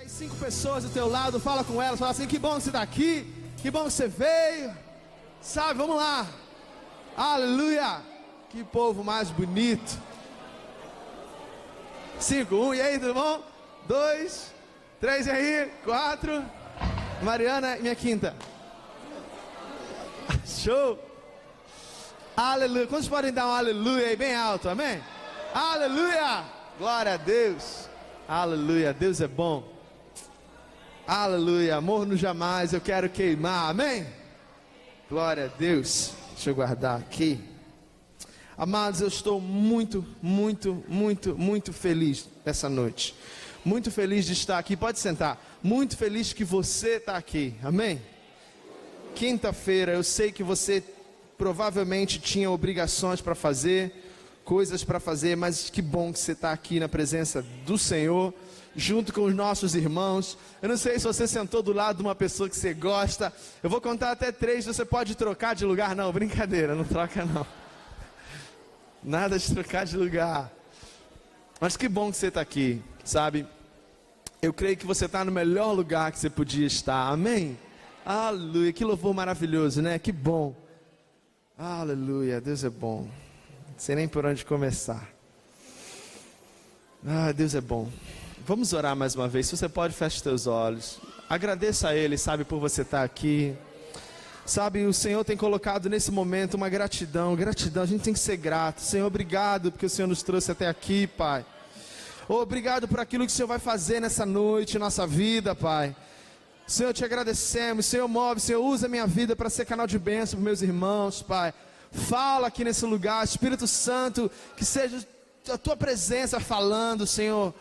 5 pessoas do teu lado, fala com elas, fala assim: que bom que você está aqui, que bom que você veio, sabe, vamos lá, aleluia, que povo mais bonito. 5, 1, e aí, tudo bom? 2, 3, e aí, 4, Mariana, minha quinta. Show, aleluia. Quantos podem dar um aleluia aí bem alto, amém? Aleluia, glória a Deus, aleluia, Deus é bom. Aleluia, amor no jamais, eu quero queimar, amém? Glória a Deus. Deixa eu guardar aqui. Amados, eu estou muito feliz essa noite. Muito feliz de estar aqui, pode sentar. Muito feliz que você está aqui, amém? Quinta-feira, eu sei que você provavelmente tinha obrigações para fazer, coisas para fazer, mas que bom que você está aqui na presença do Senhor, junto com os nossos irmãos. Eu não sei se você sentou do lado de uma pessoa que você gosta. Eu vou contar até 3, você pode trocar de lugar. Não, brincadeira, não troca não. Nada de trocar de lugar. Mas que bom que você está aqui, sabe? Eu creio que você está no melhor lugar que você podia estar, amém? Aleluia, que louvor maravilhoso, né? Que bom. Aleluia, Deus é bom. Não sei nem por onde começar. Ah, Deus é bom. Vamos orar mais uma vez. Se você pode, feche os teus olhos. Agradeça a Ele, sabe, por você estar aqui. Sabe, o Senhor tem colocado nesse momento uma gratidão. Gratidão, a gente tem que ser grato. Senhor, obrigado porque o Senhor nos trouxe até aqui, Pai. Obrigado por aquilo que o Senhor vai fazer nessa noite, nossa vida, Pai. Senhor, te agradecemos. Senhor, move, Senhor, usa a minha vida para ser canal de bênção para meus irmãos, Pai. Fala aqui nesse lugar, Espírito Santo, que seja a Tua presença falando, Senhor,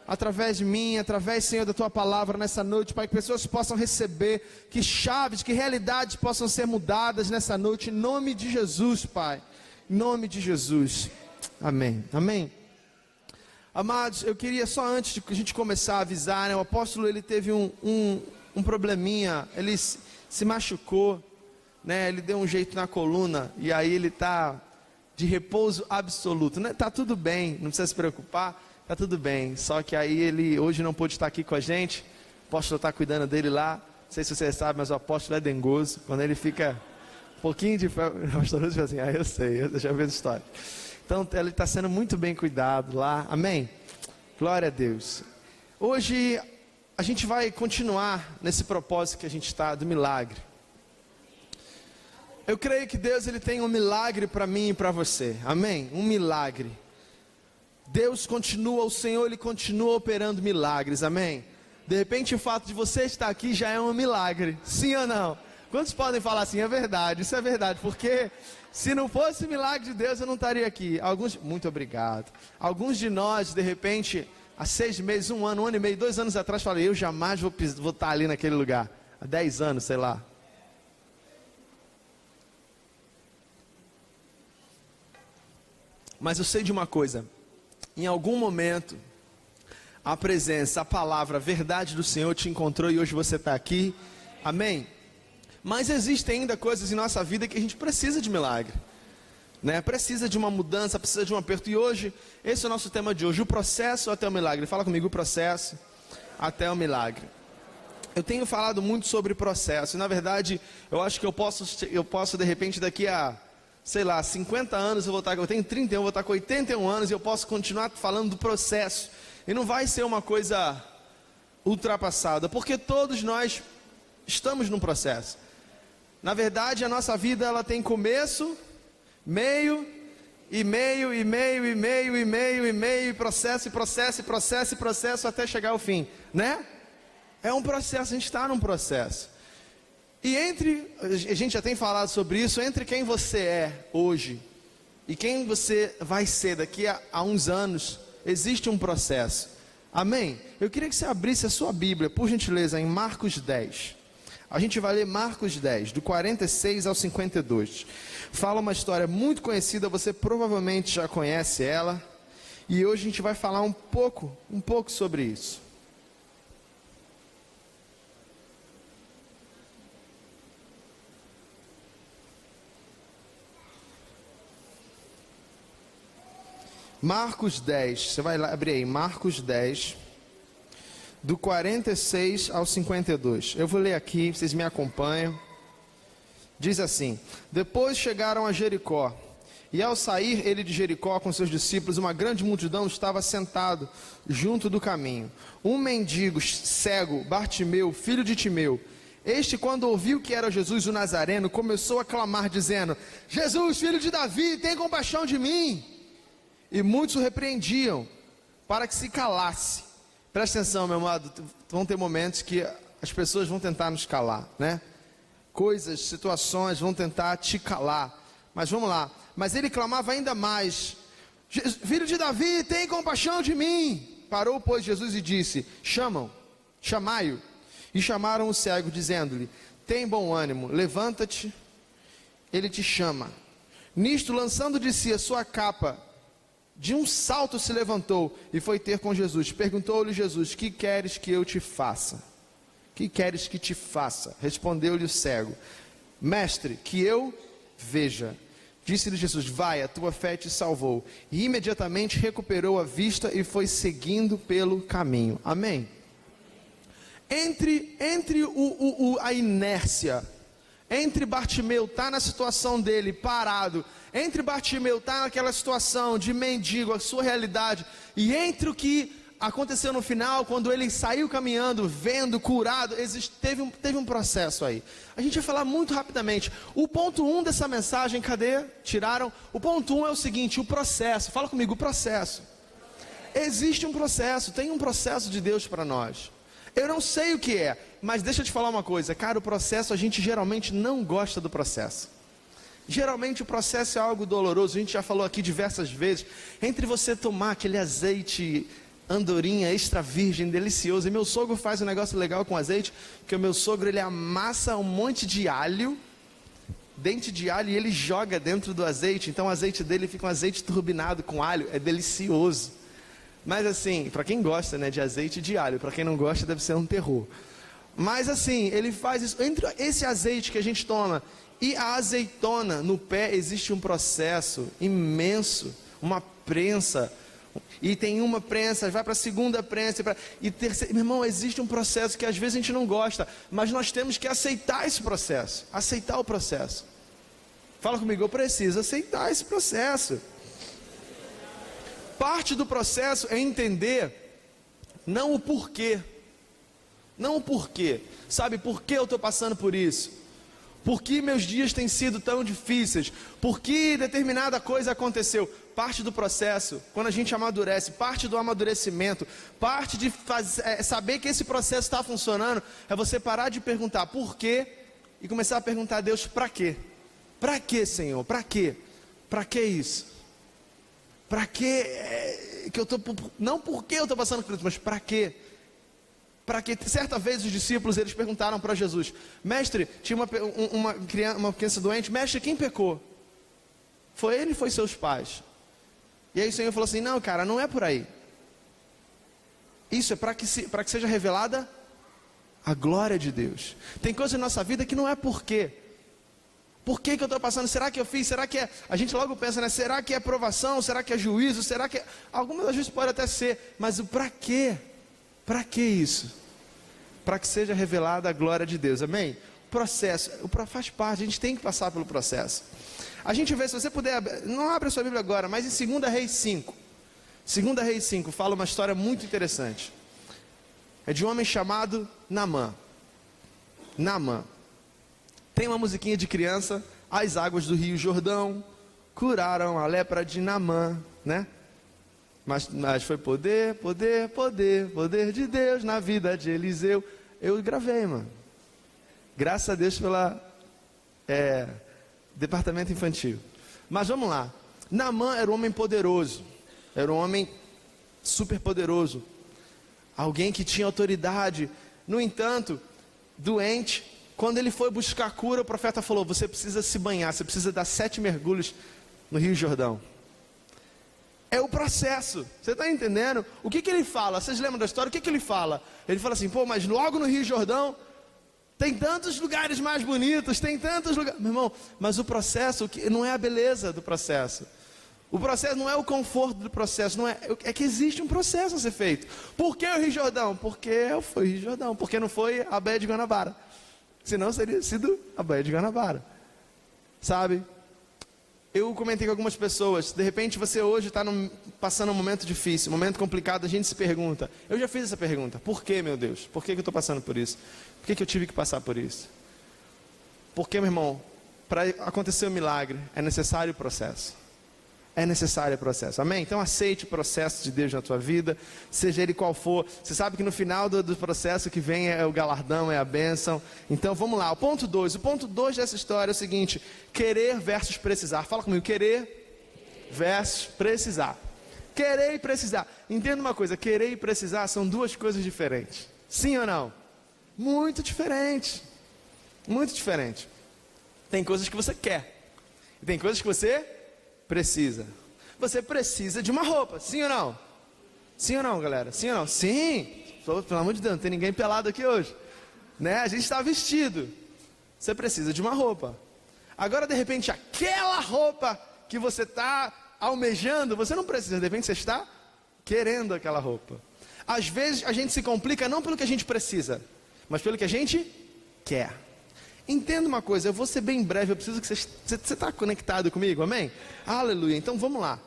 através de mim, através, Senhor, da Tua palavra nessa noite, Pai, que pessoas possam receber, que chaves, que realidades possam ser mudadas nessa noite, em nome de Jesus, Pai, em nome de Jesus, amém, amém. Amados, eu queria só antes de a gente começar a avisar, né, o apóstolo, ele teve um probleminha, ele se machucou, né, ele deu um jeito na coluna, e aí ele está de repouso absoluto, né, tá tudo bem, não precisa se preocupar, tá tudo bem, só que aí ele hoje não pôde estar aqui com a gente, o apóstolo está cuidando dele lá, não sei se você sabe, mas o apóstolo é dengoso, quando ele fica um pouquinho de fé, o pastor diz assim, eu sei, eu já vi essa história, então ele está sendo muito bem cuidado lá, amém? Glória a Deus. Hoje a gente vai continuar nesse propósito que a gente está, do milagre. Eu creio que Deus, ele tem um milagre para mim e para você, amém? Um milagre. Deus continua, o Senhor, Ele continua operando milagres, amém? De repente o fato de você estar aqui já é um milagre, sim ou não? Quantos podem falar assim, é verdade, isso é verdade, porque se não fosse milagre de Deus eu não estaria aqui. Alguns, muito obrigado. Alguns de nós, de repente, há 6 meses, 1 ano, 1 ano e meio, 2 anos atrás, falei, eu jamais vou estar ali naquele lugar, há 10 anos, sei lá. Mas eu sei de uma coisa, em algum momento, a presença, a palavra, a verdade do Senhor te encontrou e hoje você está aqui, amém? Mas existem ainda coisas em nossa vida que a gente precisa de milagre, né? Precisa de uma mudança, precisa de um aperto, e hoje, esse é o nosso tema de hoje, o processo até o milagre. Fala comigo, o processo até o milagre. Eu tenho falado muito sobre processo, e na verdade, eu acho que eu posso de repente daqui a, sei lá, 50 anos, eu tenho 31, eu vou estar com 81 anos, e eu posso continuar falando do processo, e não vai ser uma coisa ultrapassada, porque todos nós estamos num processo. Na verdade, a nossa vida, ela tem começo, meio, processo, até chegar ao fim, né? É um processo, a gente está num processo. E a gente já tem falado sobre isso, entre quem você é hoje e quem você vai ser daqui a uns anos, existe um processo, amém? Eu queria que você abrisse a sua Bíblia, por gentileza, em Marcos 10. A gente vai ler Marcos 10, do 46 ao 52. Fala uma história muito conhecida, você provavelmente já conhece ela. E hoje a gente vai falar um pouco sobre isso. Marcos 10, você vai lá abrir aí, Marcos 10, do 46 ao 52. Eu vou ler aqui, vocês me acompanham. Diz assim: depois chegaram a Jericó, e ao sair ele de Jericó com seus discípulos, uma grande multidão estava sentado junto do caminho. Um mendigo cego, Bartimeu, filho de Timeu, este, quando ouviu que era Jesus o Nazareno, começou a clamar, dizendo: Jesus, filho de Davi, tem compaixão de mim. E muitos o repreendiam para que se calasse. Presta atenção, meu amado, vão ter momentos que as pessoas vão tentar nos calar, né? Coisas, situações vão tentar te calar. Mas vamos lá. Mas ele clamava ainda mais: filho de Davi, tem compaixão de mim. Parou, pois, Jesus e disse: chamai-o. E chamaram o cego, dizendo-lhe: tem bom ânimo, levanta-te, ele te chama. Nisto, lançando de si a sua capa, de um salto se levantou e foi ter com Jesus. Perguntou-lhe Jesus: que queres que eu te faça? Que queres que te faça? Respondeu-lhe o cego: mestre, que eu veja. Disse-lhe Jesus: vai, a tua fé te salvou. E imediatamente recuperou a vista e foi seguindo pelo caminho. Amém? Entre a inércia, entre Bartimeu estar na situação dele, parado, entre Bartimeu estar naquela situação de mendigo, a sua realidade, e entre o que aconteceu no final, quando ele saiu caminhando, vendo, curado, teve um processo aí. A gente vai falar muito rapidamente. O ponto 1 dessa mensagem, cadê? Tiraram? O ponto 1 é o seguinte: o processo. Fala comigo, o processo. Existe um processo, tem um processo de Deus para nós. Eu não sei o que é, mas deixa eu te falar uma coisa, cara, o processo, a gente geralmente não gosta do processo. Geralmente o processo é algo doloroso, a gente já falou aqui diversas vezes, entre você tomar aquele azeite andorinha extra virgem, delicioso, e meu sogro faz um negócio legal com azeite, que o meu sogro, ele amassa um monte de alho, dente de alho, e ele joga dentro do azeite, então o azeite dele fica um azeite turbinado com alho, é delicioso. Mas assim, para quem gosta, né, de azeite de alho, para quem não gosta deve ser um terror. Mas assim, ele faz isso, entre esse azeite que a gente toma e a azeitona no pé, existe um processo imenso, uma prensa, e tem uma prensa, vai para a segunda prensa, e terceira. Meu irmão, existe um processo que às vezes a gente não gosta, mas nós temos que aceitar esse processo, aceitar o processo. Fala comigo, eu preciso aceitar esse processo. Parte do processo é entender não o porquê. Não o porquê. Sabe por que eu estou passando por isso? Por que meus dias têm sido tão difíceis? Por que determinada coisa aconteceu? Parte do processo, quando a gente amadurece, parte do amadurecimento, parte de saber que esse processo está funcionando, é você parar de perguntar por quê e começar a perguntar a Deus: para quê? Para quê, Senhor? Para quê? Para que isso? Para que eu estou, não porque eu estou passando por isso, mas para quê? Para que, certa vez os discípulos, eles perguntaram para Jesus: mestre, tinha uma criança doente, mestre, quem pecou? Foi ele ou foi seus pais? E aí o Senhor falou assim: não, cara, não é por aí. Isso é para que seja revelada a glória de Deus. Tem coisa na nossa vida que não é por quê. Por que eu estou passando? Será que eu fiz? Será que é? A gente logo pensa, né? Será que é provação? Será que é juízo? Será que é? Algumas das vezes pode até ser, mas o para quê? Para que isso? Para que seja revelada a glória de Deus, amém? Processo, faz parte, a gente tem que passar pelo processo. A gente vê, se você puder, não abre a sua Bíblia agora, mas em 2 Reis 5. 2 Reis 5 fala uma história muito interessante. É de um homem chamado Naamã. Naamã. Tem uma musiquinha de criança: as águas do Rio Jordão curaram a lepra de Naamã, né? Mas foi poder de Deus na vida de Eliseu. Eu gravei, mano. Graças a Deus pela departamento infantil. Mas vamos lá. Naamã era um homem poderoso. Era um homem super poderoso. Alguém que tinha autoridade. No entanto, doente. Quando ele foi buscar cura, o profeta falou: você precisa se banhar, você precisa dar 7 mergulhos no Rio Jordão. É o processo, você está entendendo? O que ele fala? Vocês lembram da história? O que ele fala? Ele fala assim: pô, mas logo no Rio Jordão tem tantos lugares mais bonitos, tem tantos lugares. Meu irmão, mas o processo não é a beleza do processo. O processo não é o conforto do processo, não é, é que existe um processo a ser feito. Por que o Rio Jordão? Porque eu fui Rio Jordão, porque não foi a Baía de Guanabara. Senão seria sido a Baía de Guanabara. Sabe? Eu comentei com algumas pessoas, de repente você hoje está passando um momento difícil, um momento complicado, a gente se pergunta, eu já fiz essa pergunta, por que, meu Deus? Por que eu estou passando por isso? Por que eu tive que passar por isso? Porque, meu irmão, para acontecer o milagre, é necessário o processo. É necessário o processo, amém? Então aceite o processo de Deus na tua vida, seja ele qual for. Você sabe que no final do processo que vem é o galardão, é a bênção. Então vamos lá, o ponto 2 dessa história é o seguinte: querer versus precisar. Fala comigo, querer versus precisar. Querer e precisar. Entenda uma coisa, querer e precisar são duas coisas diferentes. Sim ou não? Muito diferente. Muito diferente. Tem coisas que você quer e tem coisas que você precisa. Você precisa de uma roupa, sim ou não? Sim ou não, galera? Sim ou não? Sim. Pelo amor de Deus, não tem ninguém pelado aqui hoje, né? A gente está vestido. Você precisa de uma roupa. Agora, de repente, aquela roupa que você está almejando, você não precisa. De repente, você está querendo aquela roupa. Às vezes, a gente se complica não pelo que a gente precisa, mas pelo que a gente quer. Entenda uma coisa, eu vou ser bem breve, eu preciso que você está conectado comigo, amém? Aleluia, então vamos lá.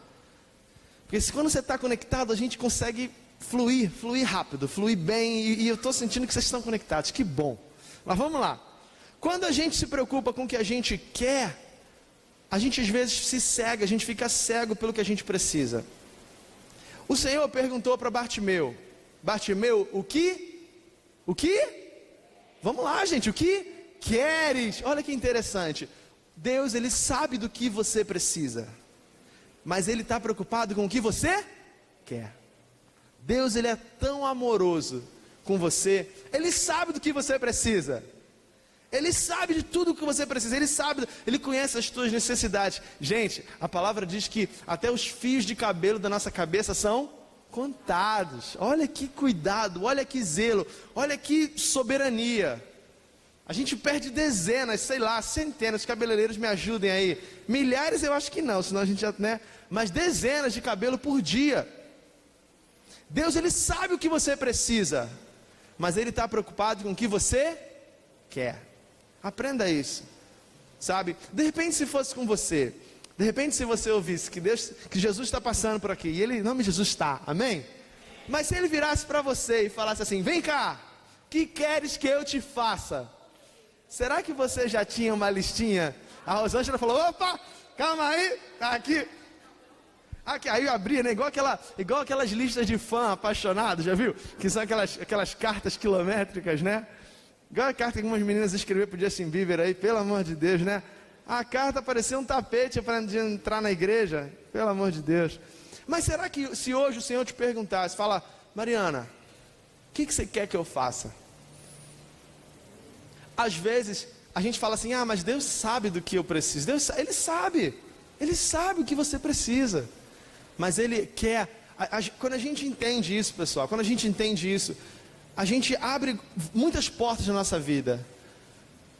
Porque quando você está conectado, a gente consegue fluir rápido, fluir bem, e eu estou sentindo que vocês estão conectados, que bom. Mas vamos lá. Quando a gente se preocupa com o que a gente quer, a gente às vezes se cega, a gente fica cego pelo que a gente precisa. O Senhor perguntou para Bartimeu, Bartimeu, o que? O que? Vamos lá, gente, o que queres? Olha que interessante. Deus, Ele sabe do que você precisa, mas Ele está preocupado com o que você quer. Deus, Ele é tão amoroso com você, Ele sabe do que você precisa. Ele sabe de tudo o que você precisa, Ele sabe, Ele conhece as tuas necessidades. Gente, a palavra diz que até os fios de cabelo da nossa cabeça são contados. Olha que cuidado, olha que zelo, olha que soberania. A gente perde dezenas, sei lá, centenas, cabeleireiros me ajudem aí. Milhares eu acho que não, senão a gente já, né? Mas dezenas de cabelo por dia. Deus, Ele sabe o que você precisa, mas Ele está preocupado com o que você quer. Aprenda isso, sabe? De repente, se fosse com você, de repente, se você ouvisse que Jesus está passando por aqui, e Ele, em nome de Jesus, está, amém? Mas se Ele virasse para você e falasse assim: vem cá, que queres que eu te faça? Será que você já tinha uma listinha? A Rosângela falou: opa, calma aí, tá aqui. Aqui, aí eu abri, né? Igual aquelas listas de fã apaixonado, já viu? Que são aquelas cartas quilométricas, né? Igual a carta que algumas meninas escreveram pro Justin Bieber aí, pelo amor de Deus, né? A carta parecia um tapete para entrar na igreja, pelo amor de Deus. Mas será que se hoje o Senhor te perguntasse, fala: Mariana, o que você quer que eu faça? Às vezes a gente fala assim: ah, mas Deus sabe do que eu preciso. Ele sabe o que você precisa. Mas Ele quer, quando a gente entende isso, pessoal, quando a gente entende isso, a gente abre muitas portas na nossa vida.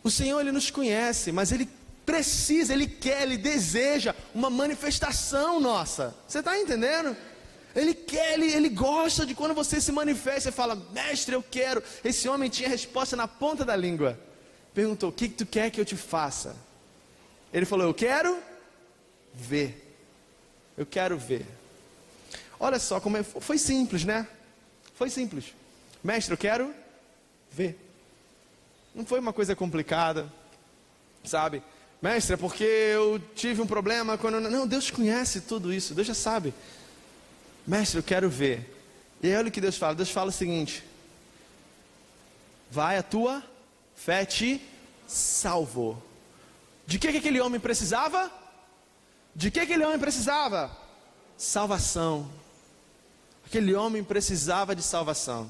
O Senhor, Ele nos conhece, mas Ele precisa, Ele quer, Ele deseja uma manifestação nossa. Você está entendendo? Ele quer, ele gosta de quando você se manifesta e fala: mestre, eu quero. Esse homem tinha a resposta na ponta da língua. Perguntou: o que tu quer que eu te faça? Ele falou: eu quero ver. Eu quero ver. Olha só como foi simples, né? Foi simples. Mestre, eu quero ver. Não foi uma coisa complicada, sabe? Mestre, é porque eu tive um problema quando... Não, Deus conhece tudo isso, Deus já sabe. Mestre, eu quero ver. E aí olha o que Deus fala. Deus fala o seguinte: vai, a tua fé te salvou. De que aquele homem precisava? De que aquele homem precisava? Salvação. Aquele homem precisava de salvação,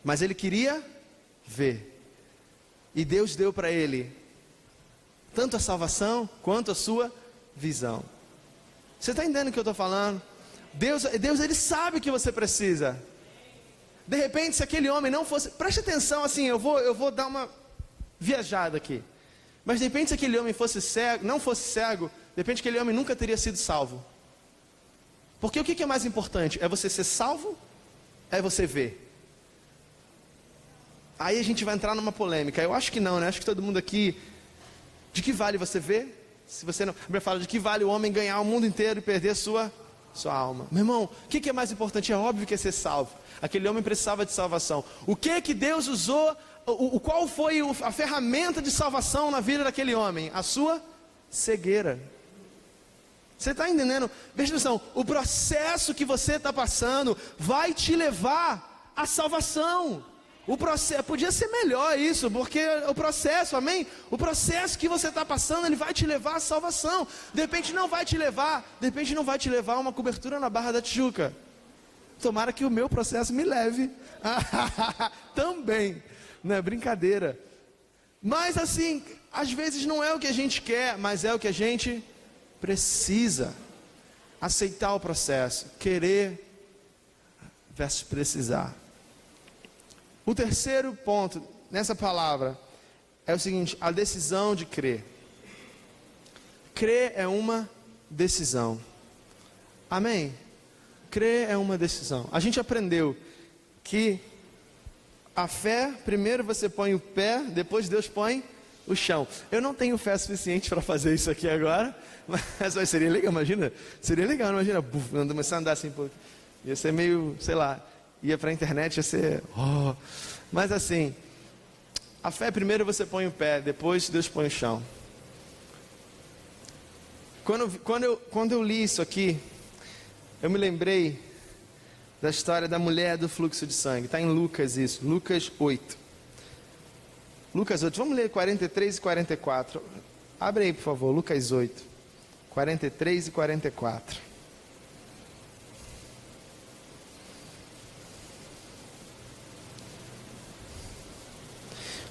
mas ele queria ver. E Deus deu para ele tanto a salvação quanto a sua visão. Você está entendendo o que eu estou falando? Deus, Ele sabe o que você precisa. De repente, se aquele homem não fosse... Preste atenção, assim, eu vou dar uma viajada aqui. Mas de repente, se aquele homem fosse cego, não fosse cego, de repente aquele homem nunca teria sido salvo. Porque o que é mais importante? É você ser salvo? É você ver? Aí a gente vai entrar numa polêmica. Eu acho que não, né? Acho que todo mundo aqui... De que vale você ver? Se você não... A Bíblia fala de que vale o homem ganhar o mundo inteiro e perder sua alma. Meu irmão, o que é mais importante? É óbvio que é ser salvo. Aquele homem precisava de salvação. O que Deus usou? Qual foi a ferramenta de salvação na vida daquele homem? A sua cegueira. Você está entendendo? Presta atenção, o processo que você está passando vai te levar à salvação. O processo, podia ser melhor isso, porque o processo, amém? O processo que você está passando, ele vai te levar à salvação. De repente não vai te levar a uma cobertura na Barra da Tijuca. Tomara que o meu processo me leve também, não é brincadeira. Mas assim, às vezes não é o que a gente quer, mas é o que a gente precisa. Aceitar o processo, querer versus precisar. O terceiro ponto nessa palavra é o seguinte: a decisão de crer. Crer é uma decisão. Amém? Crer é uma decisão. A gente aprendeu que a fé, primeiro você põe o pé, depois Deus põe o chão. Eu não tenho fé suficiente para fazer isso aqui agora, mas seria legal, imagina. Seria legal, imagina, começar a andar assim, pô, ia ser meio, sei lá, ia para a internet, ia ser... Mas assim, a fé primeiro você põe o pé, depois Deus põe o chão. Quando eu li isso aqui, eu me lembrei da história da mulher do fluxo de sangue. Está em Lucas isso, Lucas 8. Lucas 8, vamos ler 43 e 44. Abre aí, por favor, Lucas 8, 43 e 44.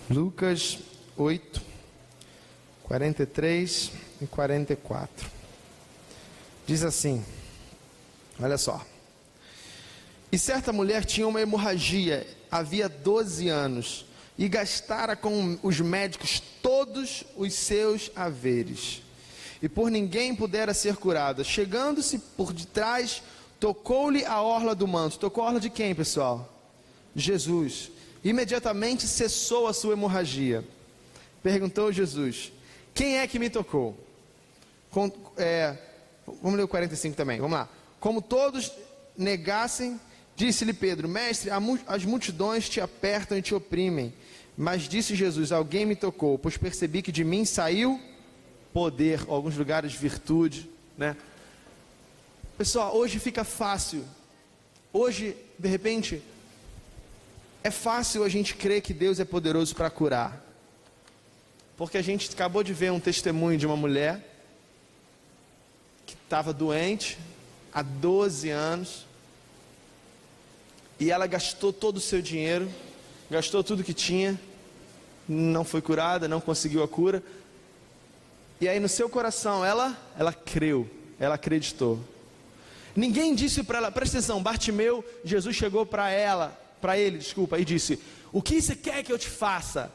Lucas 8, 43 e 44. Diz assim, olha só. E certa mulher tinha uma hemorragia, havia 12 anos, e gastara com os médicos todos os seus haveres, e por ninguém pudera ser curada. Chegando-se por detrás, tocou-lhe a orla do manto. Tocou a orla de quem, pessoal? Jesus. Imediatamente cessou a sua hemorragia. Perguntou Jesus: quem é que me tocou? Vamos ler o 45 também, vamos lá. Como todos negassem, disse-lhe Pedro: mestre, as multidões te apertam e te oprimem. Mas disse Jesus: alguém me tocou, pois percebi que de mim saiu poder, em alguns lugares virtude, né? Pessoal, hoje fica fácil. Hoje, de repente, é fácil a gente crer que Deus é poderoso para curar. Porque a gente acabou de ver um testemunho de uma mulher que estava doente há 12 anos. E ela gastou todo o seu dinheiro, gastou tudo que tinha, não foi curada, não conseguiu a cura. E aí no seu coração ela creu, ela acreditou. Ninguém disse para ela, presta atenção, Bartimeu, Jesus chegou para ele, e disse: o que você quer que eu te faça?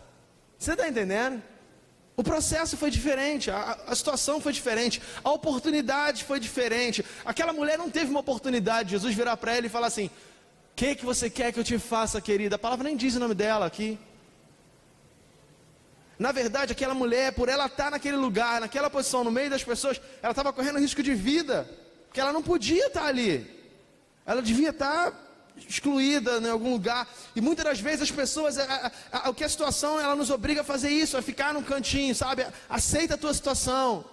Você está entendendo? O processo foi diferente, a situação foi diferente, a oportunidade foi diferente. Aquela mulher não teve uma oportunidade de Jesus virar para ela e falar assim: o que você quer que eu te faça, querida? A palavra nem diz o nome dela aqui. Na verdade, aquela mulher, por ela estar naquele lugar, naquela posição, no meio das pessoas, ela estava correndo risco de vida, porque ela não podia estar ali. Ela devia estar excluída em algum lugar. E muitas das vezes as pessoas, o que a situação, ela nos obriga a fazer isso, a ficar num cantinho, sabe? Aceita a tua situação,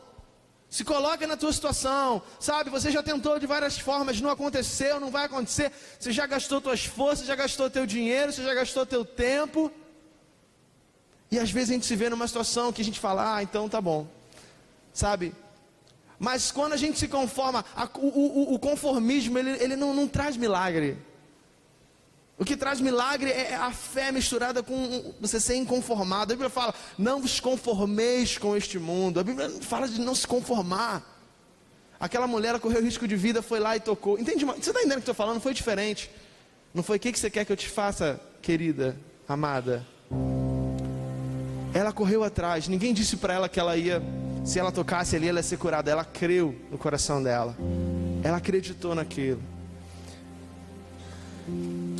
se coloca na tua situação, sabe? Você já tentou de várias formas, não aconteceu, não vai acontecer. Você já gastou tuas forças, já gastou teu dinheiro, você já gastou teu tempo. E às vezes a gente se vê numa situação que a gente fala: então tá bom, sabe? Mas quando a gente se conforma, o conformismo, ele não traz milagre. O que traz milagre é a fé misturada com você ser inconformado. A Bíblia fala: não vos conformeis com este mundo. A Bíblia fala de não se conformar. Aquela mulher correu risco de vida, foi lá e tocou. Entende? Você está entendendo o que eu estou falando? Foi diferente. Não foi: o que você quer que eu te faça, querida, amada? Ela correu atrás. Ninguém disse para ela que ela ia se ela tocasse ali, ela ia ser curada. Ela creu no coração dela. Ela acreditou naquilo.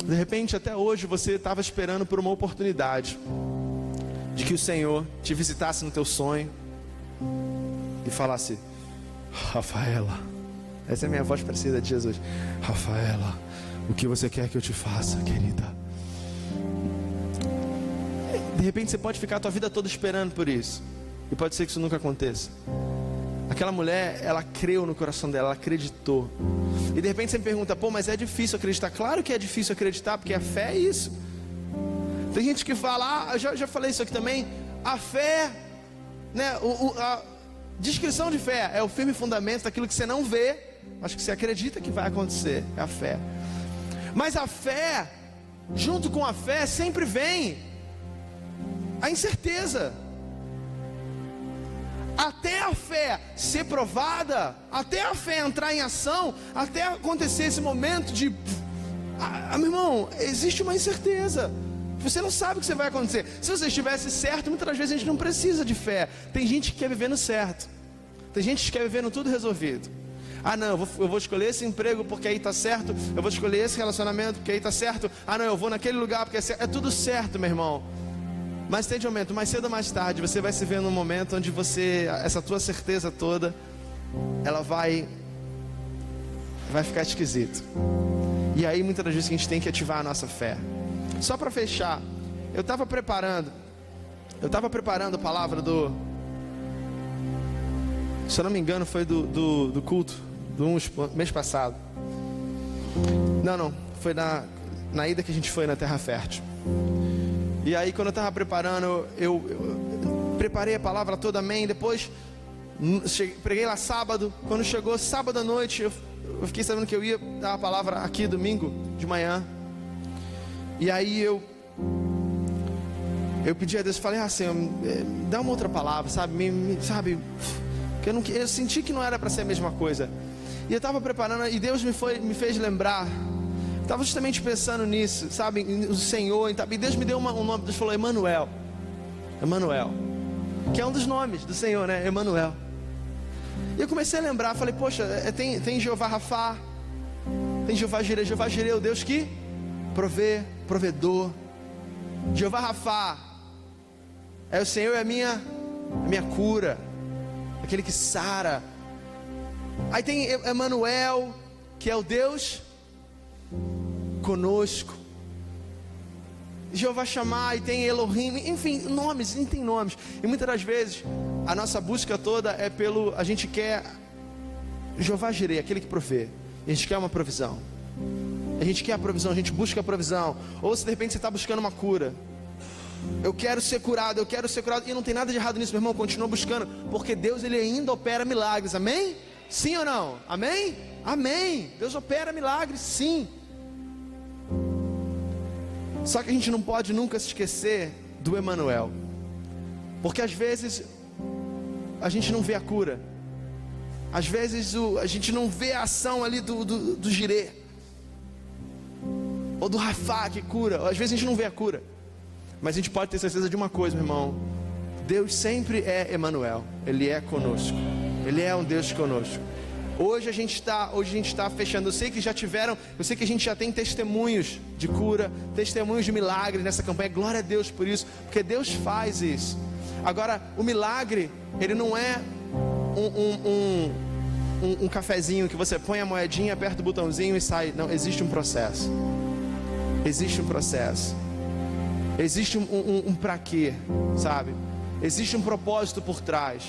De repente, até hoje, você estava esperando por uma oportunidade de que o Senhor te visitasse no teu sonho e falasse: Rafaela, essa é a minha voz parecida de Jesus. Rafaela, o que você quer que eu te faça, querida? De repente você pode ficar a tua vida toda esperando por isso, e pode ser que isso nunca aconteça. Aquela mulher, ela creu no coração dela, ela acreditou. E de repente você me pergunta: pô, mas é difícil acreditar. Claro que é difícil acreditar, porque a fé é isso. Tem gente que fala, já falei isso aqui também, a fé, né, a descrição de fé é o firme fundamento daquilo que você não vê, mas que você acredita que vai acontecer. É a fé. Mas a fé, junto com a fé, sempre vem a incerteza. Até a fé ser provada, até a fé entrar em ação, até acontecer esse momento de... meu irmão, existe uma incerteza. Você não sabe o que vai acontecer. Se você estivesse certo, muitas das vezes a gente não precisa de fé. Tem gente que quer viver no certo. Tem gente que quer viver no tudo resolvido. Não, eu vou escolher esse emprego porque aí está certo. Eu vou escolher esse relacionamento porque aí está certo. Não, eu vou naquele lugar porque é certo. É tudo certo, meu irmão. Mas tem de momento, mais cedo ou mais tarde, você vai se ver num momento onde você, essa tua certeza toda, ela vai ficar esquisito. E aí muitas das vezes a gente tem que ativar a nossa fé. Só para fechar, eu estava preparando a palavra se eu não me engano foi do culto do mês passado. Não, foi na ida que a gente foi na Terra Fértil. E aí quando eu estava preparando, eu preparei a palavra toda, amém. Depois preguei lá sábado. Quando chegou sábado à noite, eu fiquei sabendo que eu ia dar a palavra aqui domingo de manhã. E aí eu pedi a Deus, falei: Senhor, dá uma outra palavra, sabe? Sabe? Porque eu senti que não era para ser a mesma coisa. E eu estava preparando, e Deus me fez lembrar. Estava justamente pensando nisso, sabe? O Senhor, e Deus me deu um nome. Deus falou: Emanuel, que é um dos nomes do Senhor, né? Emanuel. E eu comecei a lembrar, falei: poxa, tem Jeová Rafá, tem Jeová Jireh. Jeová Jireh é o Deus que provê, provedor. Jeová Rafá é o Senhor, é a minha cura, aquele que sara. Aí tem Emanuel, que é o Deus conosco. Jeová Shammai, tem Elohim, enfim, tem nomes. E muitas das vezes a nossa busca toda é a gente quer Jeová Jireh, aquele que provê. A gente quer uma provisão. A gente quer a provisão, a gente busca a provisão. Ou se de repente você está buscando uma cura, eu quero ser curado. E não tem nada de errado nisso, meu irmão. Continua buscando, porque Deus, ele ainda opera milagres, amém? Sim ou não? Amém? Amém. Deus opera milagres, sim. Só que a gente não pode nunca se esquecer do Emanuel, porque às vezes a gente não vê a cura, às vezes a gente não vê a ação ali do Jireh, ou do Rafá que cura. Às vezes a gente não vê a cura, mas a gente pode ter certeza de uma coisa, meu irmão: Deus sempre é Emanuel. Ele é conosco, Ele é um Deus conosco. Hoje a gente está fechando. Eu sei que a gente já tem testemunhos de cura, testemunhos de milagre nessa campanha. Glória a Deus por isso, porque Deus faz isso. Agora, o milagre, ele não é um cafezinho que você põe a moedinha, aperta o botãozinho e sai. Não, existe um processo. Existe um processo. Existe um pra quê, sabe? Existe um propósito por trás.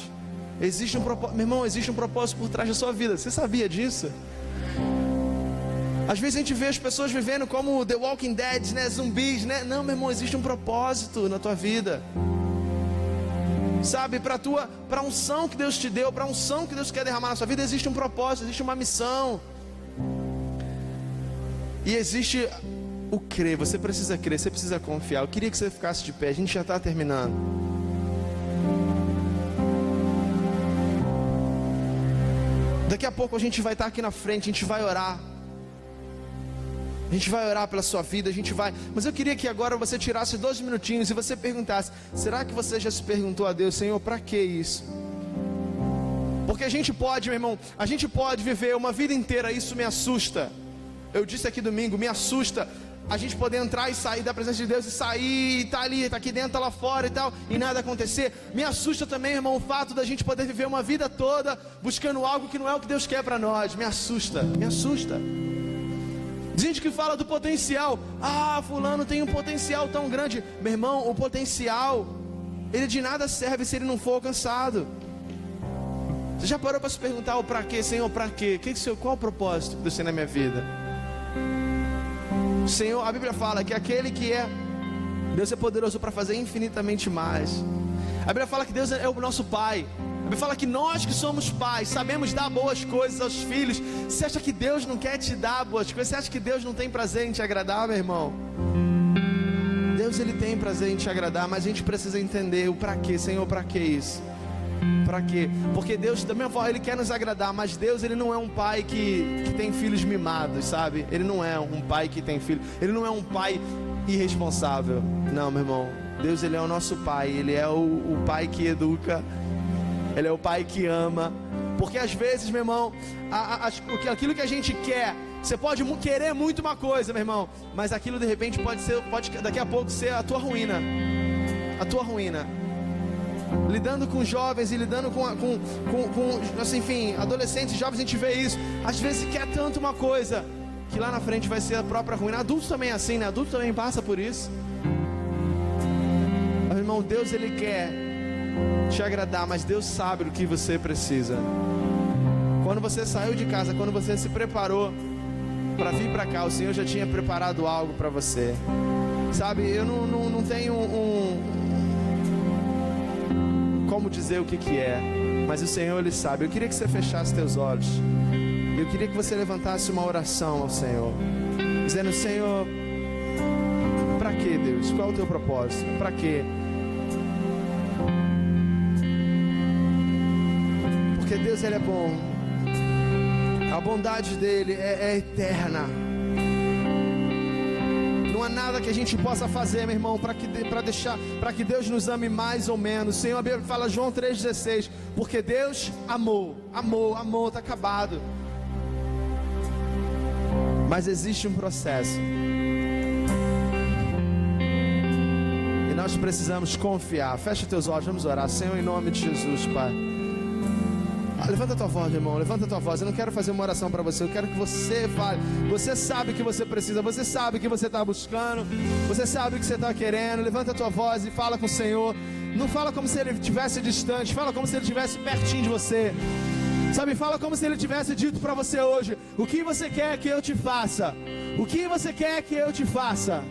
Existe um propósito, meu irmão, existe um propósito por trás da sua vida. Você sabia disso? Às vezes a gente vê as pessoas vivendo como The Walking Dead, né? Zumbis, né? Não, meu irmão, existe um propósito na tua vida. Sabe, para a unção que Deus te deu, para a unção que Deus quer derramar na sua vida, existe um propósito, existe uma missão. E existe o crer. Você precisa crer, você precisa confiar. Eu queria que você ficasse de pé, a gente já está terminando. Daqui a pouco a gente vai estar aqui na frente, a gente vai orar. A gente vai orar pela sua vida, mas eu queria que agora você tirasse 2 minutinhos e você perguntasse: será que você já se perguntou a Deus: Senhor, para que isso? Porque a gente pode, meu irmão, a gente pode viver uma vida inteira, isso me assusta. Eu disse aqui domingo, me assusta a gente poder entrar e sair da presença de Deus e sair, e tá ali, tá aqui dentro, tá lá fora e tal, e nada acontecer. Me assusta também, irmão, o fato da gente poder viver uma vida toda buscando algo que não é o que Deus quer para nós. Me assusta, me assusta. Gente que fala do potencial, fulano tem um potencial tão grande. Meu irmão, o potencial, ele de nada serve se ele não for alcançado. Você já parou para se perguntar o para quê, Senhor, para quê? Qual o propósito que Deus tem na minha vida? Senhor, a Bíblia fala que aquele que é Deus é poderoso para fazer infinitamente mais. A Bíblia fala que Deus é o nosso Pai. A Bíblia fala que nós que somos pais sabemos dar boas coisas aos filhos. Você acha que Deus não quer te dar boas coisas? Você acha que Deus não tem prazer em te agradar, meu irmão? Deus, ele tem prazer em te agradar, mas a gente precisa entender o para quê. Senhor, para que isso? Para quê? Porque Deus, da mesma forma, ele quer nos agradar, mas Deus, ele não é um pai que tem filhos mimados, sabe? Ele não é um pai que tem filhos. Ele não é um pai irresponsável. Não, meu irmão. Deus, ele é o nosso pai. Ele é o pai que educa. Ele é o pai que ama. Porque às vezes, meu irmão, aquilo que a gente quer, você pode querer muito uma coisa, meu irmão, mas aquilo de repente pode daqui a pouco ser a tua ruína. A tua ruína. Lidando com jovens e lidando com assim, enfim, adolescentes e jovens, a gente vê isso. Às vezes quer tanto uma coisa que lá na frente vai ser a própria ruína. Adultos também é assim, né? Adultos também passa por isso. Mas, irmão, Deus, ele quer te agradar, mas Deus sabe o que você precisa. Quando você saiu de casa, quando você se preparou para vir para cá, o Senhor já tinha preparado algo para você. Sabe, eu não tenho como dizer o que é, mas o Senhor, ele sabe. Eu queria que você fechasse teus olhos. Eu queria que você levantasse uma oração ao Senhor, dizendo: Senhor, para que, Deus? Qual é o teu propósito? Para quê? Porque Deus, ele é bom. A bondade dele é eterna. Não há nada que a gente possa fazer, meu irmão, para que Deus nos ame mais ou menos. Senhor, a Bíblia fala, João 3,16, porque Deus amou, está acabado. Mas existe um processo. E nós precisamos confiar. Fecha teus olhos, vamos orar. Senhor, em nome de Jesus, Pai. Levanta a tua voz, irmão, levanta a tua voz. Eu não quero fazer uma oração para você, eu quero que você fale. Você sabe o que você precisa, você sabe o que você está buscando, você sabe o que você está querendo. Levanta a tua voz e fala com o Senhor. Não fala como se ele estivesse distante, fala como se ele estivesse pertinho de você. Sabe, fala como se ele tivesse dito para você hoje: o que você quer que eu te faça? O que você quer que eu te faça?